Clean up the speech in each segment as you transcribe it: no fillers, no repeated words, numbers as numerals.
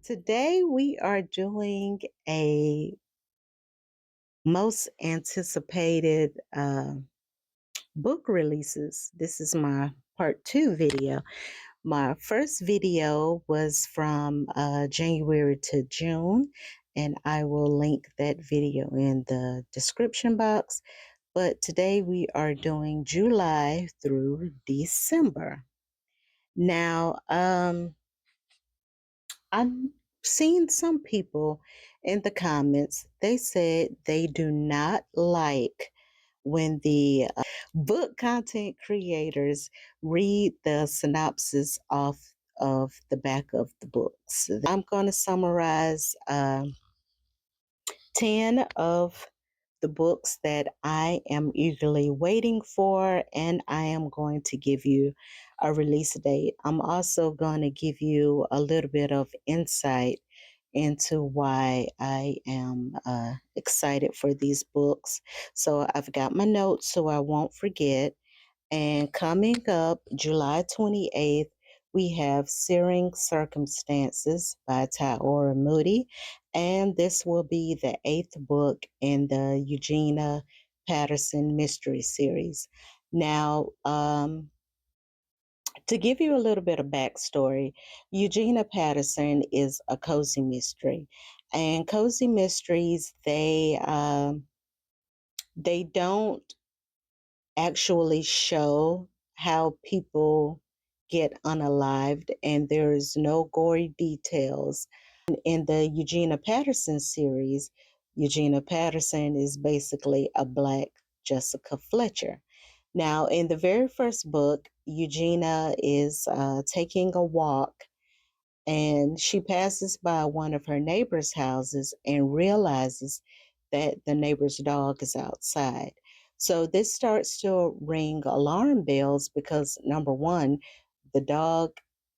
Today we are doing a most anticipated book releases. This is my part two video. My first video was from January to June, and I will link that video in the description box. But today we are doing July through December. Now, I've seen some people in the comments, they said they do not like when the book content creators read the synopsis off of the back of the books. I'm going to summarize 10 of the books that I am eagerly waiting for, and I am going to give you a release date. I'm also going to give you a little bit of insight into why I am excited for these books. So I've got my notes so I won't forget. And coming up July 28th, we have Searing Circumstances by Tyora Moody. And this will be the eighth book in the Eugenia Patterson mystery series. Now, to give you a little bit of backstory, Eugenia Patterson is a cozy mystery. And cozy mysteries, they don't actually show how people get unalived, and there is no gory details. In the Eugenia Patterson series, Eugenia Patterson is basically a black Jessica Fletcher. Now, in the very first book, Eugenia is taking a walk, and she passes by one of her neighbor's houses and realizes that the neighbor's dog is outside. So this starts to ring alarm bells because, number one, the dog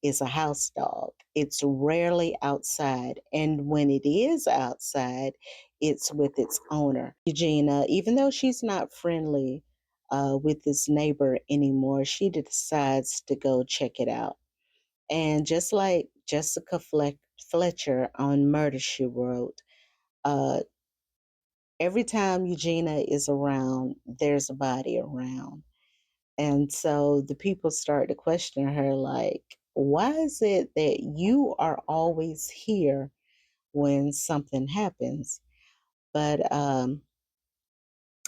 is a house dog. It's rarely outside. And when it is outside, it's with its owner. Eugenia, even though she's not friendly with this neighbor anymore, she decides to go check it out. And just like Jessica Fletcher on Murder, She Wrote, uh, every time Eugenia is around, there's a body around. And so the people start to question her, like, why is it that you are always here when something happens? But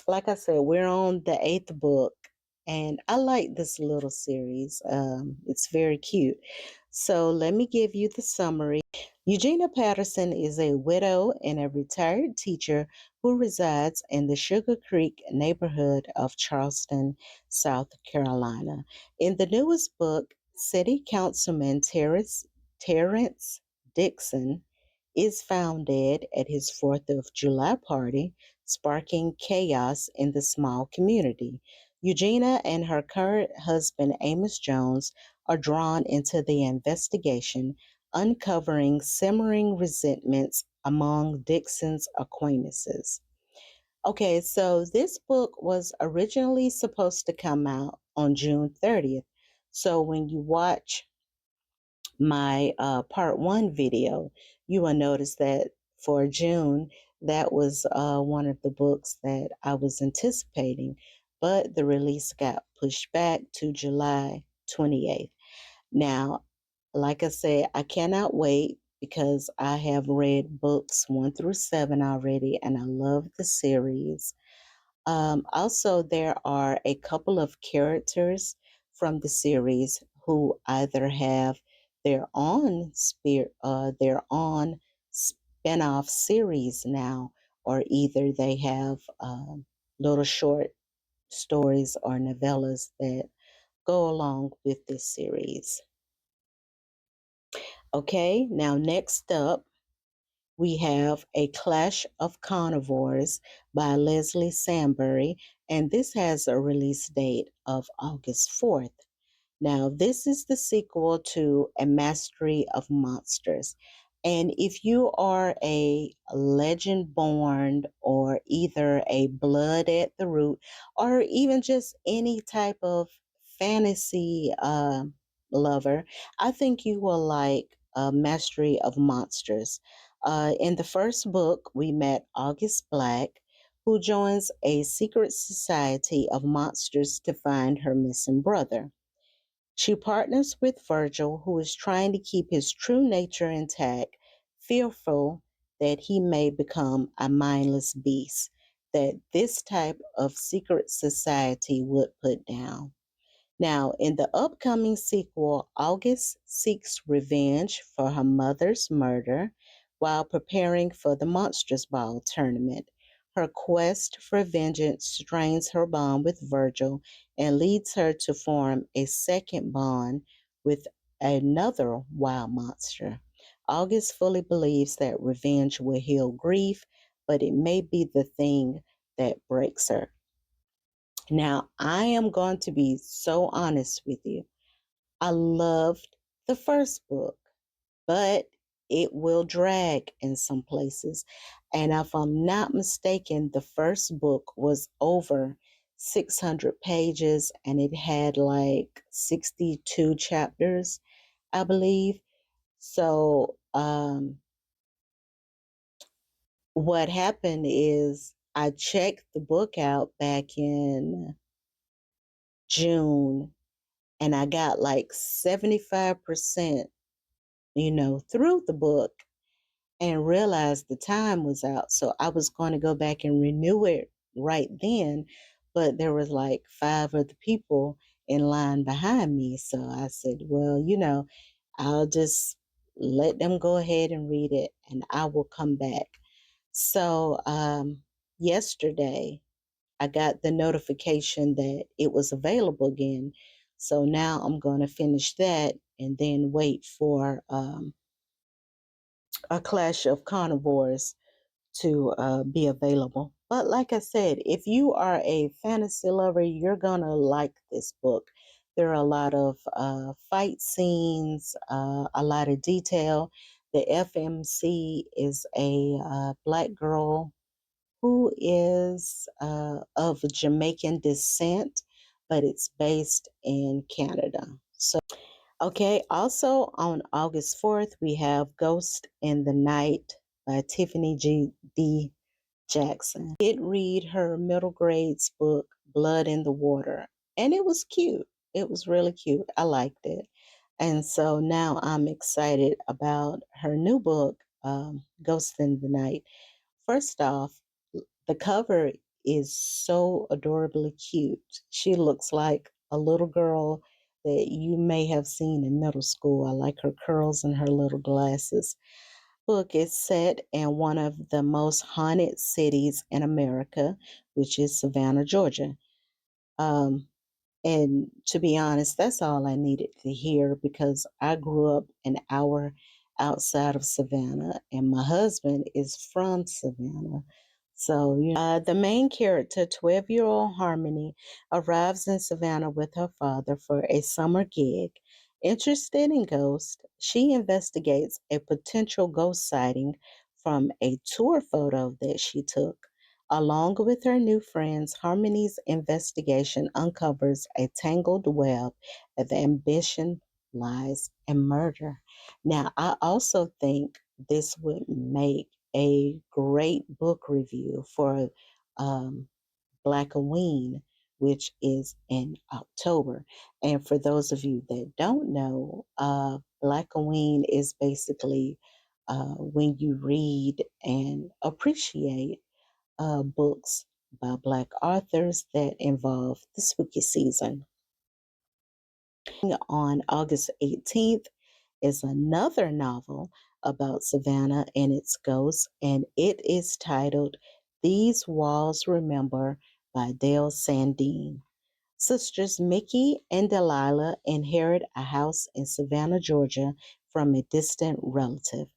like I said, we're on the eighth book, and I like this little series. It's very cute. So let me give you the summary. Eugenia Patterson is a widow and a retired teacher who resides in the Sugar Creek neighborhood of Charleston, South Carolina. In the newest book, City Councilman Terrence Dixon is found dead at his 4th of July party, sparking chaos in the small community. Eugenia and her current husband, Amos Jones, are drawn into the investigation, uncovering simmering resentments among Dixon's acquaintances. Okay, so this book was originally supposed to come out on June 30th. So when you watch my part one video, you will notice that for June, that was one of the books that I was anticipating, but the release got pushed back to July 28th. Now, like I said, I cannot wait because I have read books 1 through 7 already, and I love the series. Also, there are a couple of characters from the series who either have their own spin-off series now, or either they have little short stories or novellas that go along with this series. Okay, now next up, we have A Clash of Carnivores by Leslie Sambury, and this has a release date of August 4th. Now, this is the sequel to A Mastery of Monsters. And if you are a legend born or either a blood at the root or even just any type of fantasy lover, I think you will like mastery of monsters. In the first book, we met August Black, who joins a secret society of monsters to find her missing brother. She partners with Virgil, who is trying to keep his true nature intact, fearful that he may become a mindless beast that this type of secret society would put down. Now, in the upcoming sequel, August seeks revenge for her mother's murder while preparing for the Monsters Ball tournament. Her quest for vengeance strains her bond with Virgil and leads her to form a second bond with another wild monster. August fully believes that revenge will heal grief, but it may be the thing that breaks her. Now, I am going to be so honest with you. I loved the first book, but it will drag in some places. And if I'm not mistaken, the first book was over 600 pages and it had like 62 chapters, I believe. So, what happened is I checked the book out back in June and I got like 75%, through the book and realized the time was out. So I was going to go back and renew it right then, but there was like five other people in line behind me. So I said, well, I'll just let them go ahead and read it and I will come back. So yesterday, I got the notification that it was available again. So now I'm going to finish that and then wait for a Clash of Carnivores to be available. But like I said, if you are a fantasy lover, you're going to like this book. There are a lot of fight scenes, a lot of detail. The FMC is a black girl who is of Jamaican descent, but it's based in Canada. So, okay, also on August 4th, we have Ghost in the Night by Tiffany D. Jackson. I did read her middle grades book, Blood in the Water, and it was cute. It was really cute. I liked it. And so now I'm excited about her new book, Ghost in the Night. First off, the cover is so adorably cute. She looks like a little girl that you may have seen in middle school. I like her curls and her little glasses. Book is set in one of the most haunted cities in America, which is Savannah, Georgia. Um, and to be honest, that's all I needed to hear because I grew up an hour outside of Savannah and my husband is from Savannah. So, the main character, 12-year-old Harmony, arrives in Savannah with her father for a summer gig. Interested in ghosts, she investigates a potential ghost sighting from a tour photo that she took. Along with her new friends, Harmony's investigation uncovers a tangled web of ambition, lies, and murder. Now, I also think this would make a great book review for um, Blackoween, which is in October. And for those of you that don't know, Blackoween is basically when you read and appreciate books by Black authors that involve the spooky season. On August 18th is another novel about Savannah and its ghosts, and it is titled These Walls Remember by Dale Sandine. Sisters Mickey and Delilah inherit a house in Savannah, Georgia from a distant relative.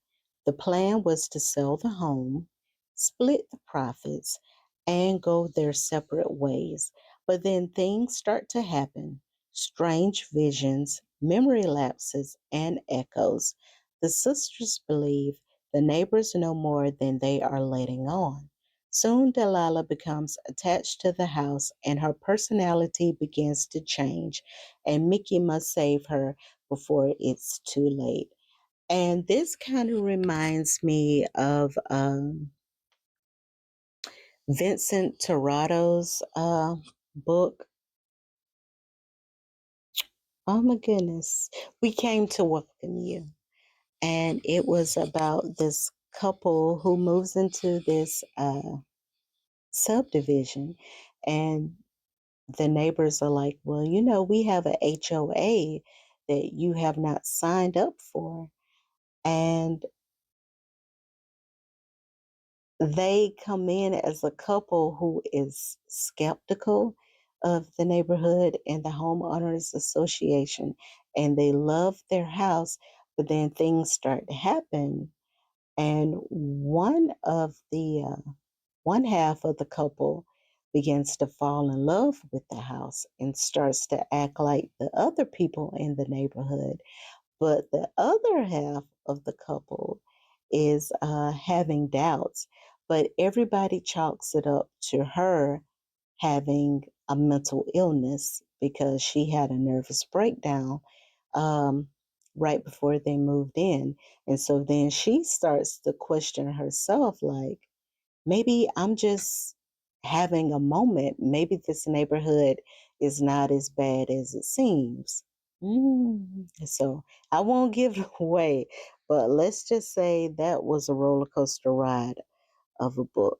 The plan was to sell the home, split the profits, and go their separate ways. But then things start to happen strange visions, memory lapses, and echoes. The sisters believe the neighbors know more than they are letting on. Soon, Delilah becomes attached to the house and her personality begins to change, and Mickey must save her before it's too late. And this kind of reminds me of Vincent Tirado's book. Oh my goodness. We Came to Welcome You. And it was about this couple who moves into this subdivision. And the neighbors are like, well, you know, we have a HOA that you have not signed up for. And they come in as a couple who is skeptical of the neighborhood and the homeowners association, and they love their house, but then things start to happen, and one half of the couple begins to fall in love with the house and starts to act like the other people in the neighborhood, but the other half of the couple is having doubts. But everybody chalks it up to her having a mental illness because she had a nervous breakdown um, right before they moved in. And so then she starts to question herself like, maybe I'm just having a moment. Maybe this neighborhood is not as bad as it seems. So I won't give it away, but let's just say that was a roller coaster ride of a book.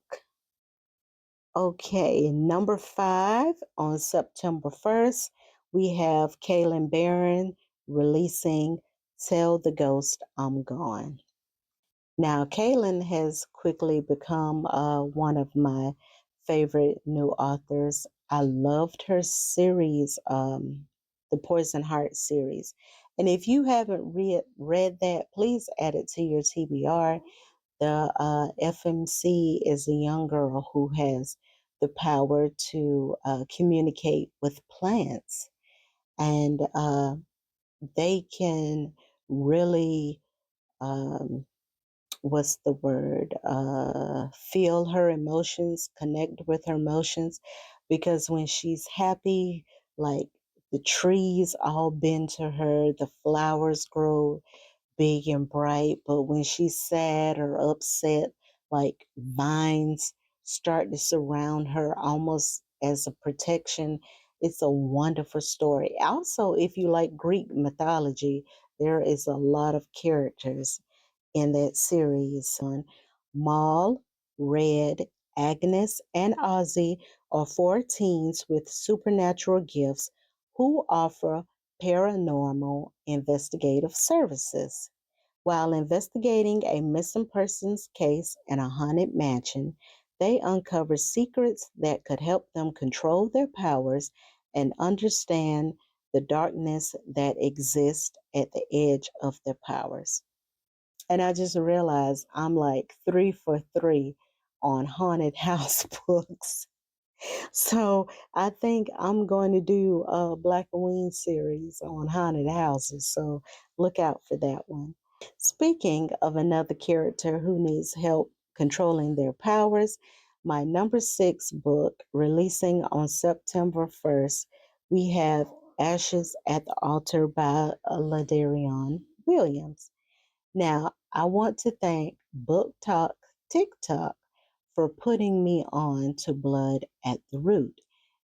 Okay, number 5 on September 1st, we have Kaylin Barron releasing Tell the Ghost I'm Gone. Now, Kaylin has quickly become one of my favorite new authors. I loved her series, the Poison Heart series. And if you haven't read that, please add it to your TBR. The FMC is a young girl who has the power to communicate with plants, and they can really. What's the word? Feel her emotions, connect with her emotions. Because when she's happy, like the trees all bend to her, the flowers grow big and bright. But when she's sad or upset, like vines start to surround her almost as a protection. It's a wonderful story. Also, if you like Greek mythology, there is a lot of characters in that series. Maul, Red, Agnes, and Ozzy are 4 teens with supernatural gifts who offer paranormal investigative services. While investigating a missing persons case in a haunted mansion, they uncover secrets that could help them control their powers and understand the darkness that exists at the edge of their powers. And I just realized I'm like 3 for 3 on haunted house books. So I think I'm going to do a Black Wing series on haunted houses. So look out for that one. Speaking of another character who needs help controlling their powers, my number 6 book releasing on September 1st, we have Ashes at the Altar by Ladarion Williams. Now, I want to thank Book Talk TikTok for putting me on to Blood at the Root.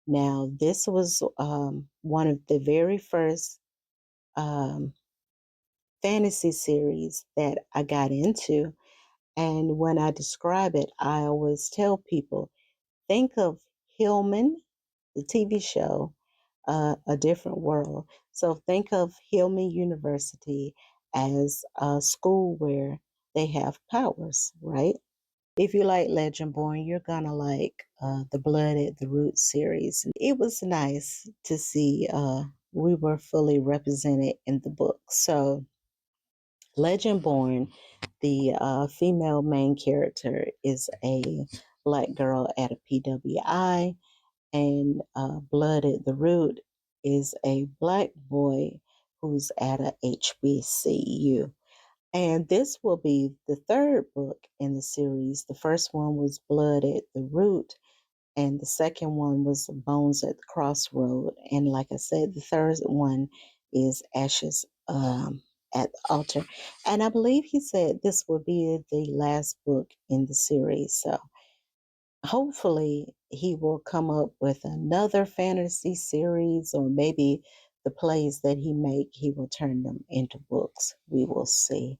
Now, this was one of the very first um, fantasy series that I got into. And when I describe it, I always tell people think of Hillman, the TV show, A Different World. So think of Hillman University as a school where they have powers, right? If you like Legendborn, you're gonna like the Blood at the Root series. It was nice to see we were fully represented in the book. So, Legendborn, the female main character, is a black girl at a PWI, and Blood at the Root is a black boy who's at a HBCU. And this will be the third book in the series. The first one was Blood at the Root, and the second one was Bones at the Crossroad. And like I said, the third one is Ashes. at the altar. And I believe he said this will be the last book in the series. So hopefully he will come up with another fantasy series, or maybe the plays that he make, he will turn them into books. We will see.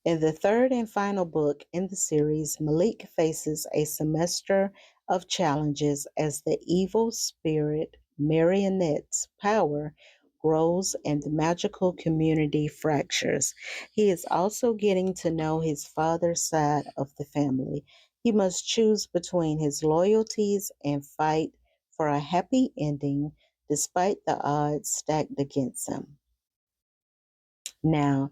In the third and final book in the series, Malik faces a semester of challenges as the evil spirit Marionette's power grows and the magical community fractures. He is also getting to know his father's side of the family. He must choose between his loyalties and fight for a happy ending despite the odds stacked against him. Now,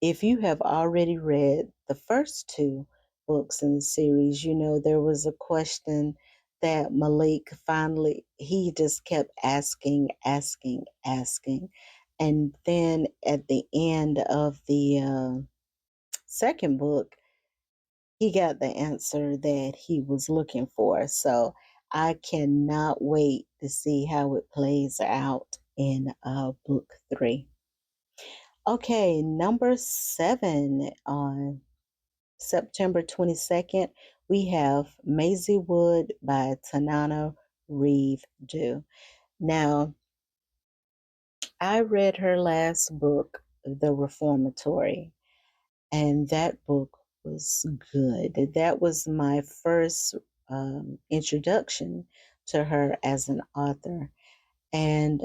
if you have already read the first two books in the series, you know there was a question that Malik finally, he just kept asking, asking, asking. And then at the end of the second book, he got the answer that he was looking for. So I cannot wait to see how it plays out in book three. Okay, number 7 on September 22nd, we have Mazywood by Tanana Reeve Dew. Now, I read her last book, The Reformatory, and that book was good. That was my first introduction to her as an author. And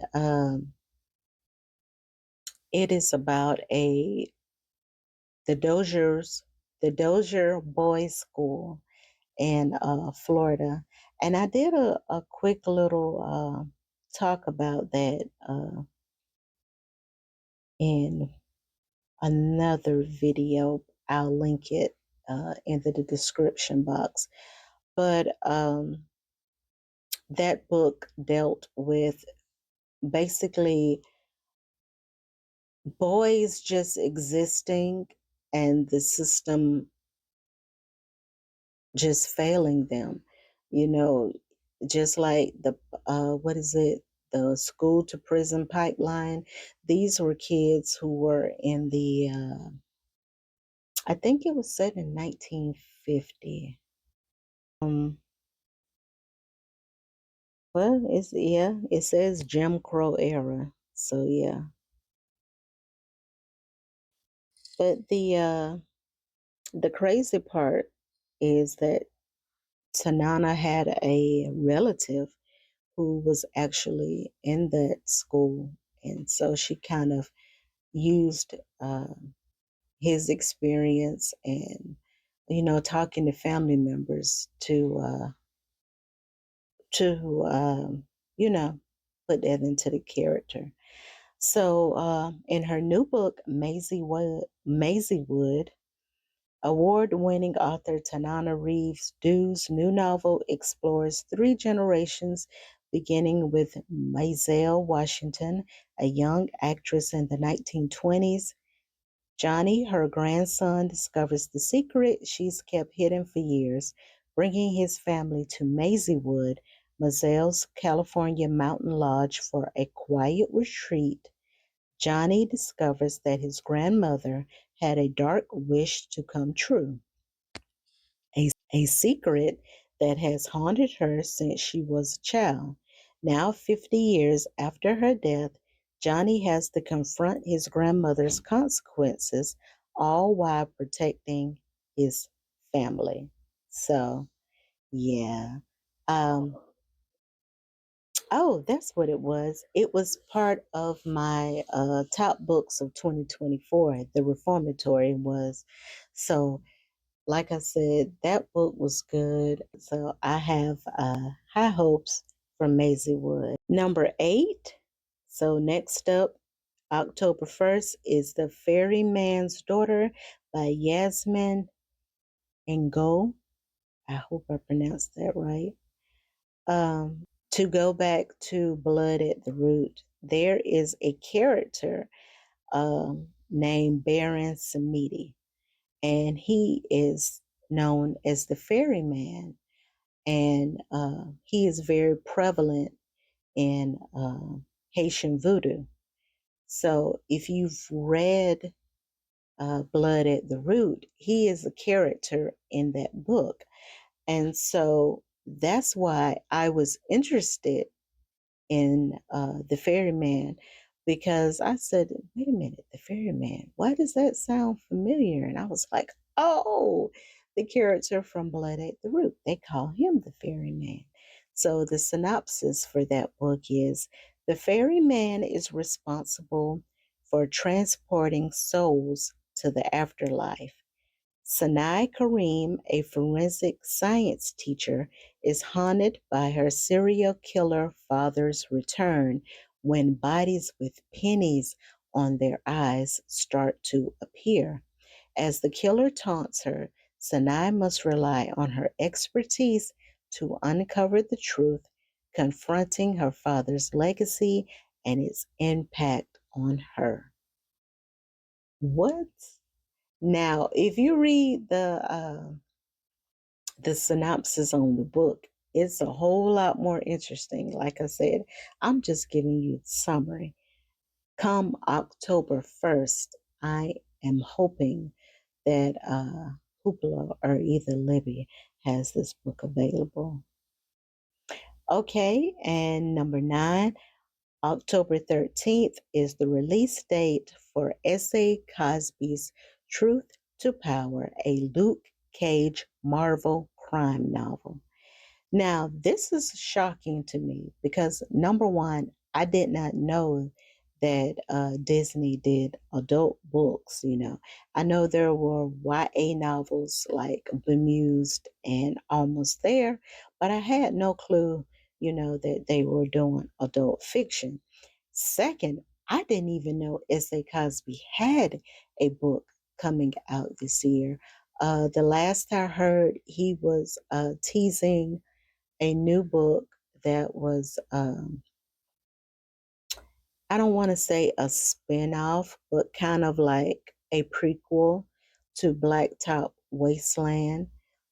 it is about the Dozier's the Dozier Boys School in Florida. And I did a quick little talk about that in another video. I'll link it in the description box. But that book dealt with basically boys just existing and the system just failing them, you know, just like the what is it, the school to prison pipeline. These were kids who were in the I think it was set in 1950. um well, it's, yeah, it says Jim Crow era, so yeah. But the crazy part is that Tanana had a relative who was actually in that school. And so she kind of used his experience and, you know, talking to family members to you know, put that into the character. So in her new book, Mazywood, award-winning author Tanana Reeves Dew's new novel explores three generations, beginning with Maisel Washington, a young actress in the 1920s. Johnny, her grandson, discovers the secret she's kept hidden for years, bringing his family to Mazywood, Maisel's California mountain lodge for a quiet retreat. Johnny discovers that his grandmother had a dark wish to come true, a secret that has haunted her since she was a child. Now, 50 years after her death, Johnny has to confront his grandmother's consequences, all while protecting his family. So, yeah. Um, oh, that's what it was. It was part of my top books of 2024. The Reformatory was. So, like I said, that book was good. So I have high hopes for Maisie Wood. Number 8. So next up, October 1st, is The Ferryman's Daughter by Yasmin Ngo. I hope I pronounced that right. To go back to Blood at the Root, there is a character named Baron Samedi, and he is known as the Ferryman, and he is very prevalent in Haitian voodoo. So if you've read Blood at the Root, he is a character in that book. And so that's why I was interested in the Ferryman, because I said, wait a minute, the Ferryman, why does that sound familiar? And I was like, oh, the character from Blood at the Root, they call him the Ferryman. So the synopsis for that book is: the Ferryman is responsible for transporting souls to the afterlife. Sanai Kareem, a forensic science teacher, is haunted by her serial killer father's return when bodies with pennies on their eyes start to appear. As the killer taunts her, Sanai must rely on her expertise to uncover the truth, confronting her father's legacy and its impact on her. What? Now, if you read the synopsis on the book, it's a whole lot more interesting. Like I said, I'm just giving you the summary. Come October 1st, I am hoping that Hoopla or either Libby has this book available. Okay, and number 9, October 13th is the release date for S.A. Cosby's Truth to Power, a Luke Cage Marvel crime novel. Now, this is shocking to me because number one, I did not know that Disney did adult books. I know there were YA novels like Bemused and Almost There, but I had no clue, that they were doing adult fiction. Second, I didn't even know S.A. Cosby had a book coming out this year. The last I heard, he was teasing a new book that was, I don't want to say a spin-off, but kind of like a prequel to Blacktop Wasteland.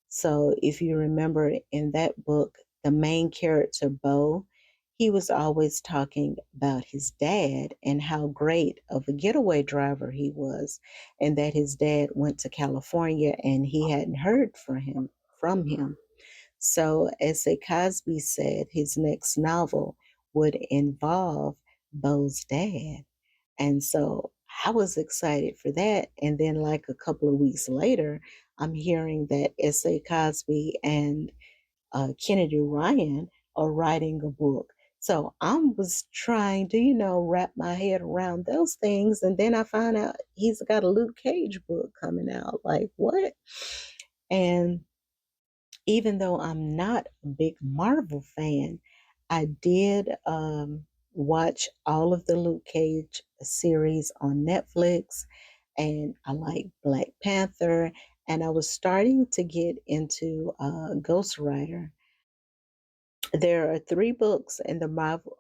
So if you remember in that book, the main character, Bo, he was always talking about his dad and how great of a getaway driver he was, and that his dad went to California and he hadn't heard from him. So, as A. Cosby said, his next novel would involve Bo's dad. And so I was excited for that. And then, like a couple of weeks later, I'm hearing that S.A. Cosby and Kennedy Ryan are writing a book. So I was trying to, wrap my head around those things. And then I found out he's got a Luke Cage book coming out. Like, what? And even though I'm not a big Marvel fan, I did watch all of the Luke Cage series on Netflix, and I like Black Panther, and I was starting to get into Ghost Rider. There are 3 books in the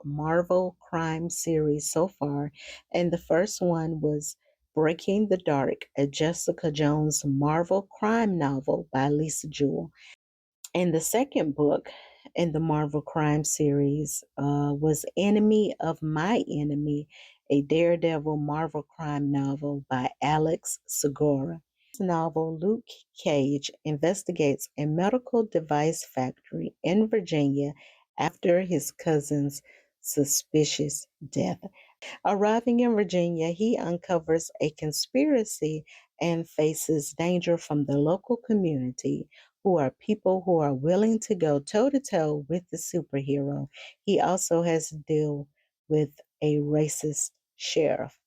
Marvel crime series so far, and the first one was Breaking the Dark, a Jessica Jones Marvel crime novel by Lisa Jewell. And the second book in the Marvel crime series was Enemy of My Enemy, a Daredevil Marvel crime novel by Alex Segura. This novel, Luke Cage investigates a medical device factory in Virginia after his cousin's suspicious death. Arriving in Virginia, he uncovers a conspiracy and faces danger from the local community, who are people who are willing to go toe to toe with the superhero. He also has to deal with a racist sheriff.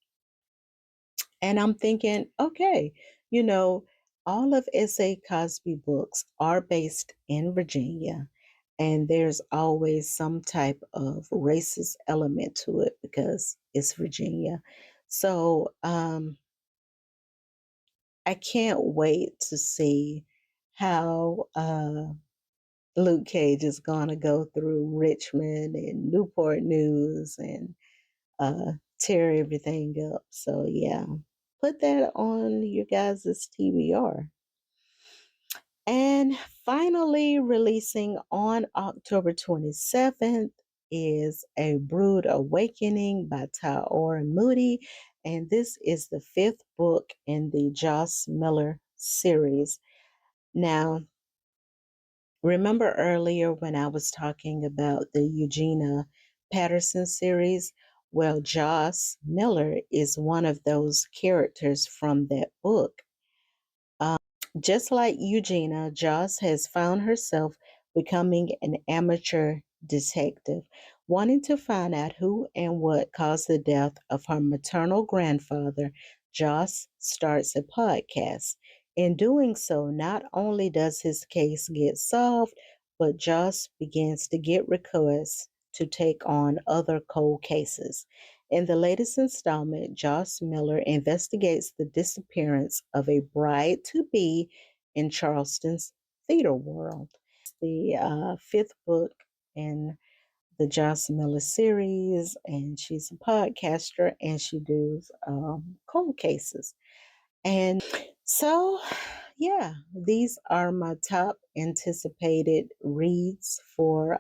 And I'm thinking, okay, you know, all of S.A. Cosby books are based in Virginia, and there's always some type of racist element to it because it's Virginia. So I can't wait to see how Luke Cage is going to go through Richmond and Newport News and tear everything up. So, yeah, put that on your guys' TBR. And finally, releasing on October 27th, is A Brewed Awakening by Tirado Moody, and this is the fifth book in the Joss Miller series. Now, remember earlier when I was talking about the Eugenia Patterson series? Well, Joss Miller is one of those characters from that book. Just like Eugenia, Joss has found herself becoming an amateur detective, wanting to find out who and what caused the death of her maternal grandfather. Joss starts a podcast. In doing so, not only does his case get solved, but Joss begins to get requests to take on other cold cases. In the latest installment, Joss Miller investigates the disappearance of a bride to be in Charleston's theater world. The fifth book in the Joss Miller series, and she's a podcaster and she does cold cases. And so, yeah, these are my top anticipated reads for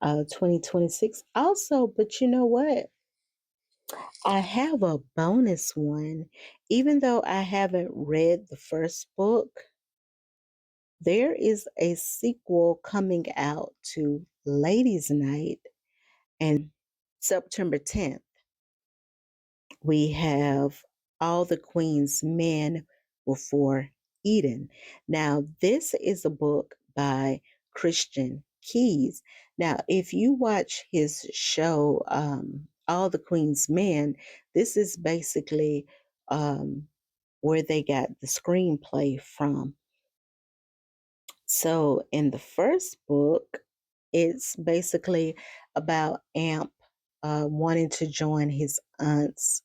2026. Also, but you know what? I have a bonus one. Even though I haven't read the first book, there is a sequel coming out to Ladies' Night, and September 10th, we have All the Queen's Men Before Eden. Now, this is a book by Christian Keys. Now, if you watch his show, All the Queen's Men, this is basically where they got the screenplay from. So, in the first book, it's basically about Amp wanting to join his aunt's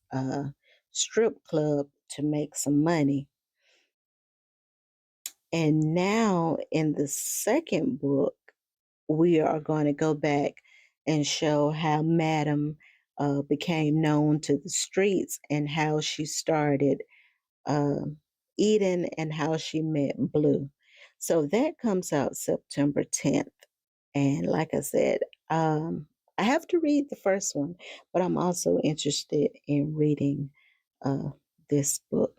strip club to make some money. And now, in the second book, we are going to go back and show how Madam became known to the streets and how she started uh, Eden and how she met Blue. So that comes out September 10th. And like I said, I have to read the first one, but I'm also interested in reading uh, this book.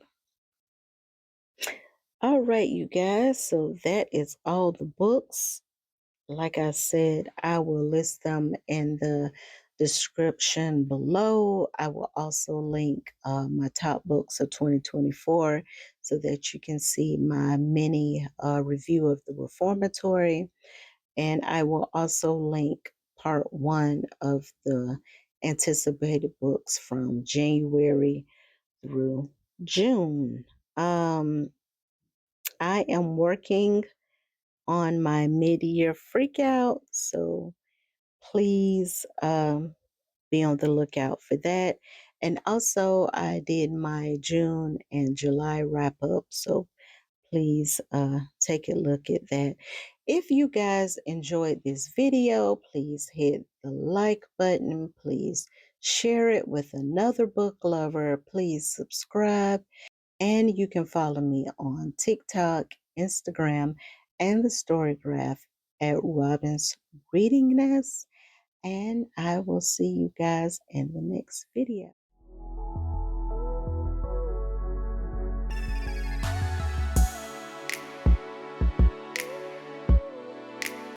All right, you guys. So that is all the books. Like I said, I will list them in the description below. I will also link my top books of 2024 so that you can see my mini review of the Reformatory. And I will also link part one of the anticipated books from January through June. I am working on my mid-year freakout, so please be on the lookout for that. And also, I did my June and July wrap up, so please take a look at that. If you guys enjoyed this video, please hit the like button. Please share it with another book lover. Please subscribe. And you can follow me on TikTok, Instagram, and the Storygraph at Robin's Reading Nest. And I will see you guys in the next video.